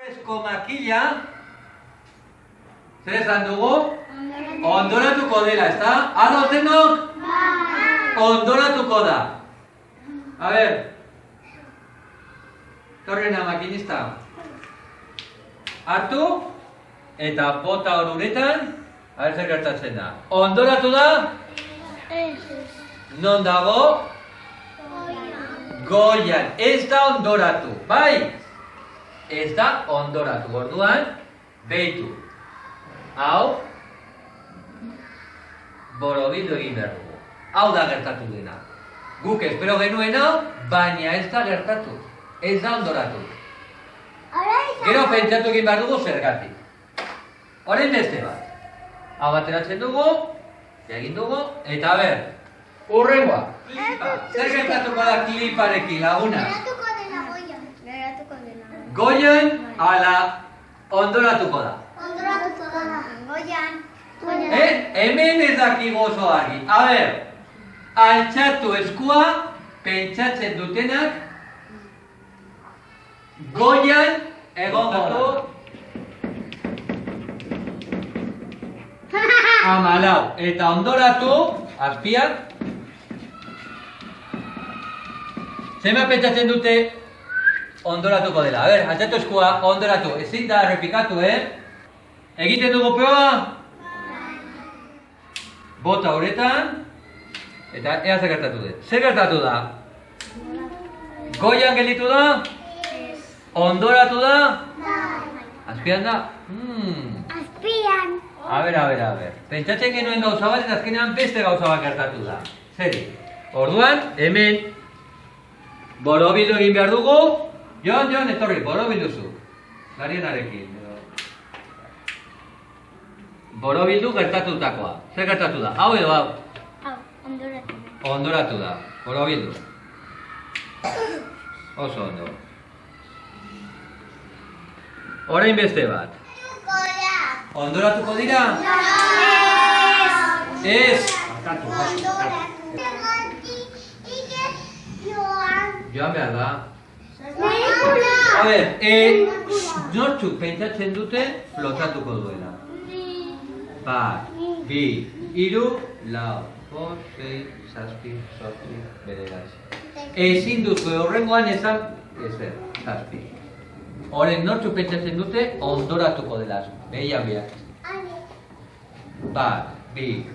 Ezko makila, zer esan dugu? Ondoratuko dela, ezta? Ados denok? Ondoratuko da. A ver. Torrena makinista. Hartu, eta bota hor uretan, a ver zer gertatzen da. Ondoratu da? Non dago? Goian. Ez da ondoratu, bai? Ez da ondoratu, orduan, behitu. Hau, borobildu egin behar dugu. Hau da gertatu dena. Guk espero genuen hau, baina ez da gertatu. Ez da ondoratu. Gero pentsatu egin behar dugu zergatik. Orain beste bat. Hau bateratzen dugu, egin dugu, eta ber, urrengoa. Zer gertatuko da kliparekin, laguna? Goian, ala, ondoratuko da. Hemen ez dakigu oso argi. A ber, altxatu eskua, pentsatzen dutenak, goian, egongo du. Hamalau, eta ondoratu, azpiak. Zema pentsatzen dute, ondoratuko dela. A ber, altxatu eskua, ondoratu. Ezin da errepikatu, Egiten dugu proba? Bota horretan. Eta ea zer gertatu dut. Zer gertatu da? Goian gelditu da? Ondoratu da? Azpian da? Azpian. A ber. Pentsatzen genuen gauza bat eta azkenean beste gauza bat gertatu da. Zeri? Orduan, hemen borobildu egin behar dugu. Jon, etorri, borobilduzu. Garienarekin. Borobildu gertatutakoa. Zer gertatu da? Hau edo hau? Hau, ondoratu. Ondoratu da. Borobildu. Oso ondo. Orain beste bat. Ondoratuko dira? Ez! Joan behar da. A ber, nortzuk pentsatzen dute flotatuko duela. Bat, bi, hiru, lau, bost, sei, zazpi, zortzi, bederatzi. Ezin duzu horrengoan esan, ezer, zazpi. Horren nortzuk pentsatzen dute ondoratuko dela. Behia biak. Bat, bi,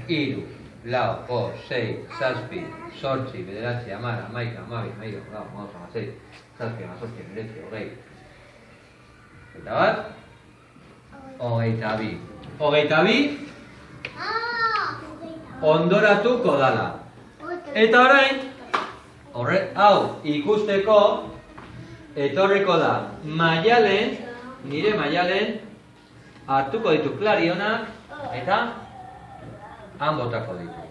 hiru, lau, bost, sei, zazpi, zortzi, bederatzi, hamar, hamaika, hamabi, hamahiru, lau, hamabost, hamasei, zazpi, hamazortzi, hemeretzi, hogei. Eta bat? Hogeita bi. Hogeita bi ondoratuko dala. Eta orain, hau ikusteko etorriko da maialen, nire maialen, hartuko ditu klarionak eta han botako ditu.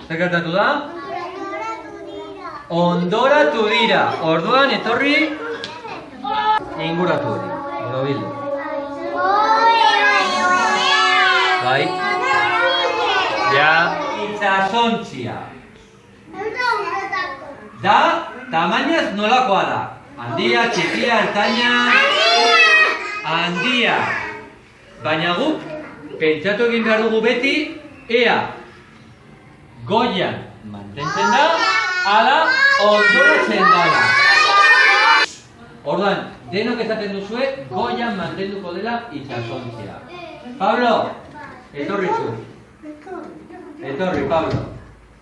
Zer gertatu da? Ondoratu dira. Orduan etorri inguratu hori. Borobildu. Bai? Ja, itsasontzia. Da, tamainaz nolakoa da? Handia, txikia, ertaina... Handia! Baina guk, pentsatu egin behar dugu beti, ea goian mantentzen da, ala ondoratzen dala. Orduan, denok esaten duzue, goian mantenduko dela itsasontzia. Pablo, etorri zu. Etorri, Pablo.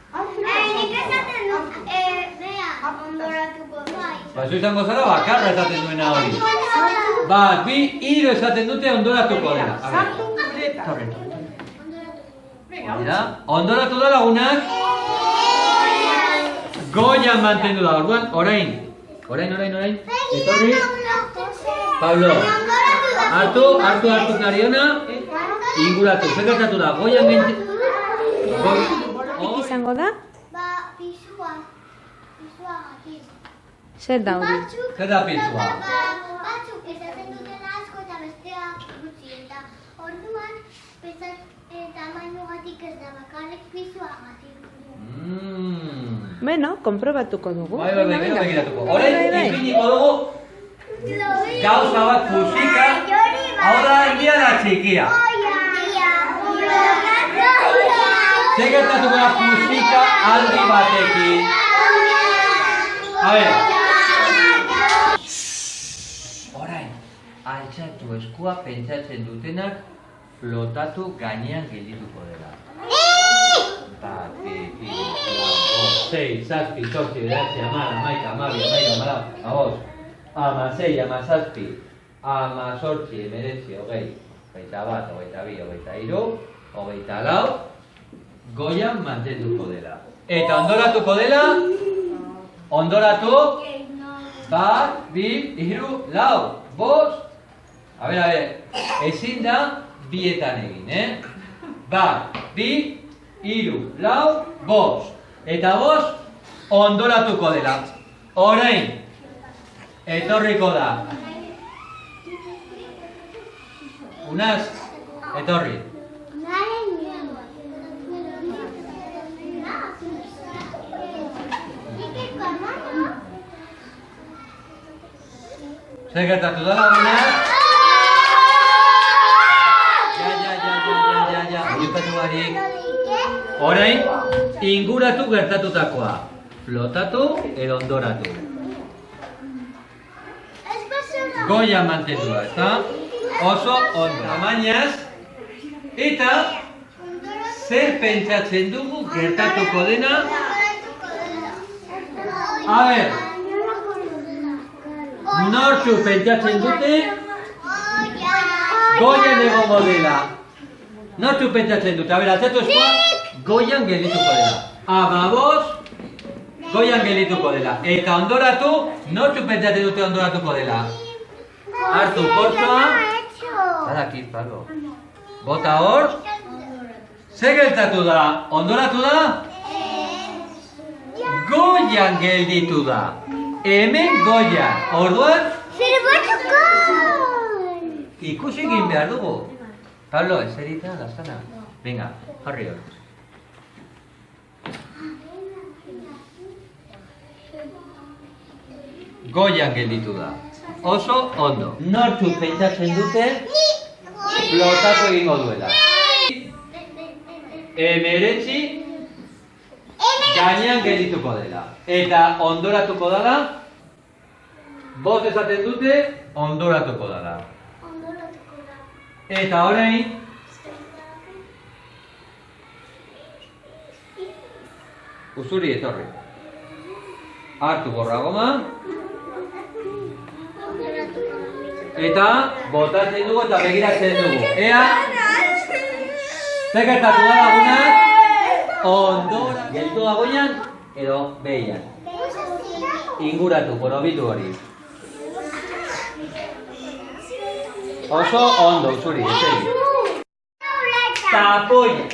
Nik esaten dut, bea, ondoratuko da. Baina izango zara bakarra esaten duena hori. Bat, bi, hiru esaten dute ondoratuko dela. Etorri. Ondoratu da lagunak? Goian mantendu da, orduan, orain. Etorri. Pablo. Hartu klariona. Inguratu. Zer gertatu da, goian mantendu. Nik izango da? Pisua. Pisua gatik. Zer da hori? Zer da pisua? Batzuk esaten dutela asko eta besteak gutxi eta orduan tamainogatik ez da bakarrik pisuagatik. Bueno, konprobatuko dugu. Bai, gero begiratuko. Orain, ipiniko dugu gauza bat fusika. Hau da, india da txikia. Zer gertatuko da fusika aldi batekin? A ver. Orain, altxatu eskua pentsatzen dutenak flotatu gainean geldituko dela. Bat, bi, lau, bost, sei, zazpi, zortzi, bederatzi, hamar, hamaika, hamabi, hamalau, hamabost, hamasei, hamazazpi, hamazortzi, hemeretzi, hogei, hogeita bat, hogeita bi, hogeita hiru, hogeita lau, goian mantenduko dela. Eta ondoratuko dela, ondoratu, bat, bi, hiru, lau, bost, a ver, ezin da bietan egin, Bat, bi, hiru, lau, bost. Eta bost, ondoratuko dela. Orain, etorriko da. Unaz, etorri. Zer gertatu da laguna? Ja, horietatu barik. Orain, inguratu gertatutakoa. Flotatu edo ondoratu. Goia mantendu da, ezta? Oso ondo. Tamainaz. Eta, zer pentsatzen dugu gertatuko dena? A ver. Nortzu pentsatzen dute? Goian egongo dela. Nortzu pentsatzen dute? A ver, altzatu eskua, goian geldituko dela. Amabos, goian geldituko dela. Eta ondoratu, nortzu pentsatzen dute ondoratuko dela? Hartu porzoa. Zadakit, Pablo. Bota hor. Zer gertatu da? Ondoratu da? Goian gelditu da. Hemen goian. Orduan? Zerbatuko! Ikusi egin behar dugu. Pablo, eserita, lazana. Venga, jarri hor. Goian gelditu da. Oso ondo. Nortzu pentsatzen dute flotatu egingo duela. Hemeretzi gainean geldituko dela. Eta ondoratuko dela. Bost esaten dute, ondoratuko dela. Eta orain Usuri etorri. Hartu borra goma. Eta botatzen dugu eta begiratzen dugu. Ea zer gertatu da lagunak? Ondora gelditu da goian edo behian. Inguratu, borobitu hori. Oso ondo, Usuri, eseri. Tapoia.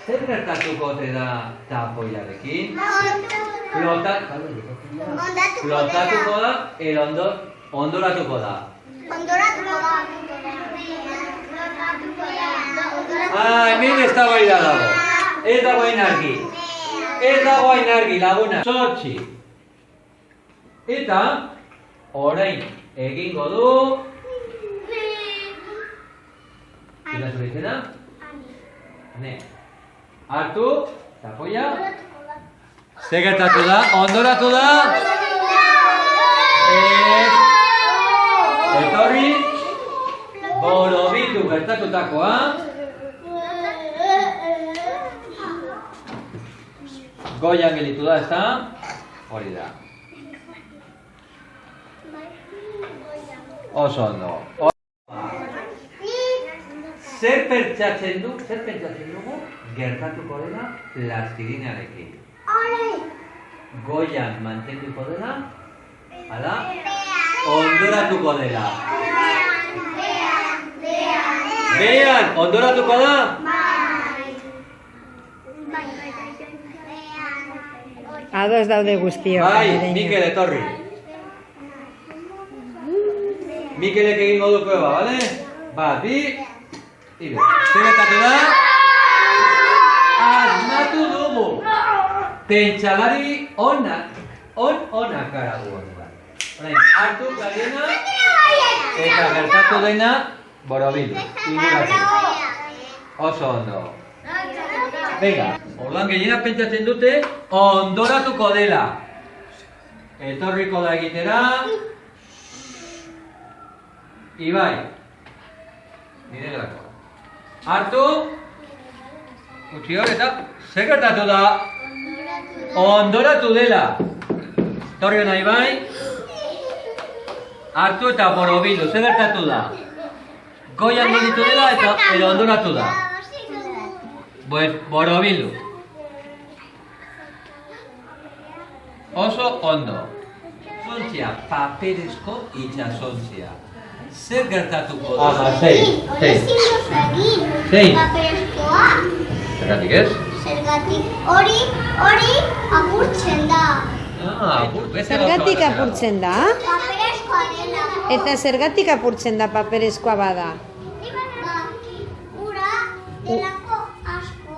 Zer gertatuko te da tapoiarekin? Flotatuko da, edo ondoratuko da. Hemen ez dago ida dago. Ez dago ainargi. Ez dago ainargi, laguna. Zortzi. Eta, orain, egingo du. Zila zure izena? Ne. Hartu, tapoia. Zer gertatu da? Ondoratu da? Etorri. Borobitu gertatutakoa. Goian gelditu da, ezta? Hori da. Oso ondo. Zer pentsatzen dugu gertatuko dela plastilinarekin? Goian mantenduko dela? Hala? Ondoratuko dela? Behan, ondoratuko da? Ados daude guztiok. Bai, Mikel etorri. Mikelek egingo du prueba, bale? Bat, bi, hiru. Zer gertatu da? Asmatu dugu. pentsalari onak gara gu orduan. Orain, hartu galiena eta gertatu dena borobildu. Inguratu. Oso ondo. Venga, orduan gehienak pentsatzen dute ondoratuko dela. Etorriko da egitera. Ibai. Nire gelako. Hartu. Utsi hor eta zer gertatu da? Ondoratu dela. Torri hona Ibai. Hartu eta borobildu, zer gertatu da? Goian gelditu dela eta ondoratu da. Borobildu. Oso ondo. Sontzia, paperezko itxasontzia. Zer gertatuko da? Zein. Paperezkoa. Zergatik ez? Zergatik hori apurtzen da. Zergatik apurtzen da? Paperezkoa dela. Eta zergatik apurtzen da paperezkoa bada? Ura delako asko.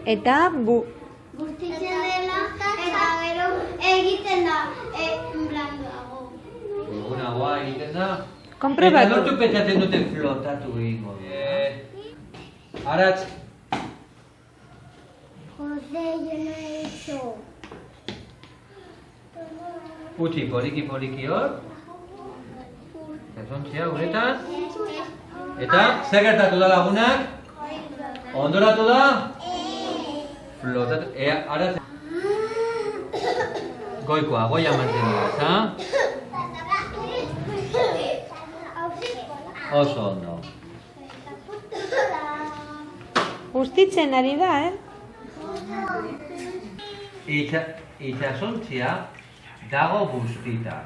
Eta Guztitzen dela eta gero egiten da blandoago. Egunagoa egiten da. Konprobatu. Eta nortu pentsatzen duten flotatu egingo. Aratz. Jose, yo no he hecho. Utsi poliki hor. Itxasontzia uretan. Eta zer gertatu da lagunak? Ondoratu da? Flotatu. Aratz. Goikoa, goia mantendu da, eta? Oso ondo. Gustitzen ari da, Itxasontzia dago bustita.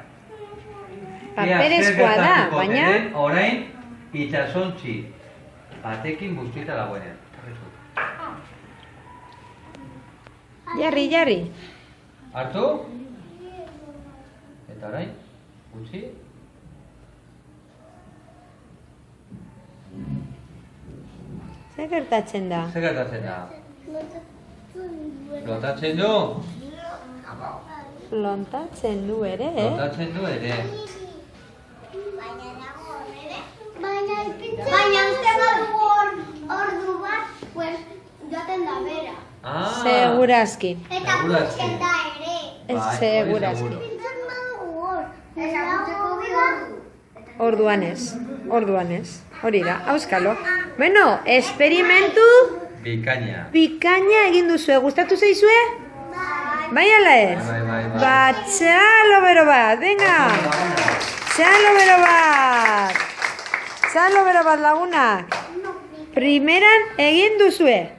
Paperezkoa da, baina... Orain, itxasontzi batekin bustita dagoenean. Jarri. Hartu. Eta orain, utzi. Zer gertatzen da? Flotatzen du? Lontatzen du ere, Flotatzen du ere. Baina uste badu ordu bat, pues, joaten da bera. Segurazki. Eta gutxen da ere. Segurazki. Orduan ez. Hori da, auskalo. Bueno, esperimentu bikaina egin duzue. Gustatu zaizue? Bai ala ez? Ba, txalo bero bat, venga. Txalo bero bat, lagunak. Primeran egin duzue.